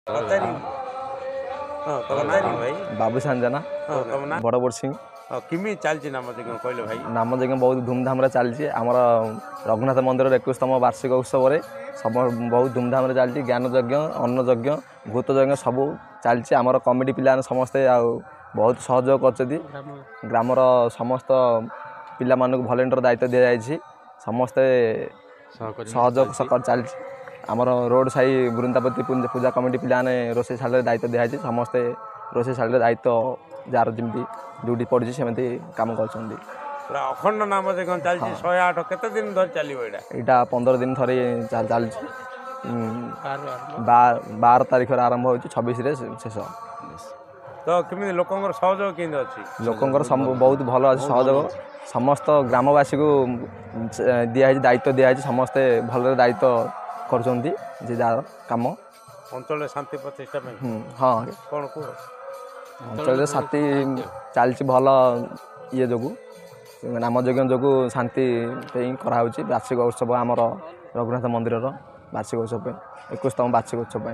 भाई बाबू सांजना बड़ बोर सिंह किमी चलती नाम यज्ञ कहले भाई नाम यज्ञ बहुत धूमधाम चलती आमर रघुनाथ मंदिर 21तम वार्षिक उत्सव सब बहुत धूमधाम चलती ज्ञान यज्ञ अन्न यज्ञ भूत यज्ञ सब चलती आमर कमिटी पिला समस्ते बहुत सहयोग कर ग्रामर समस्त पिला मानक भलेंटियर दायित्व दि जाए समस्ते सहयोग चलती आमर रोड साई वृंदापति पूजा कमिटी पिलाने रोसे शाल दायित्व दिखाई समस्ते रोसे शाल दायित्व जार जमी ड्यूटी पड़ी सेमती कम कर अखंड नाम यज्ञ चलती 108 केते दिन धर चलियो एटा 15 दिन थरे चलती 12 तारीख आरंभ हो 26 रे शेष तो किमी लोकंगर सहयोग केंद्र अछि लोकंगर बहुत भल अछि सहयोग समस्त ग्रामवासी को दिया दायित्व दिया समस्ते भल दायित्व करछंती जे जार काम अंचल शांति प्रतिष्ठा में हाँ कौन को अंचल शांति चलती भल ये जो नाम यज्ञ जो शांति कराऊँच वार्षिक उत्सव आमर रघुनाथ मंदिर वार्षिक उत्सव 21तम वार्षिक उत्सव।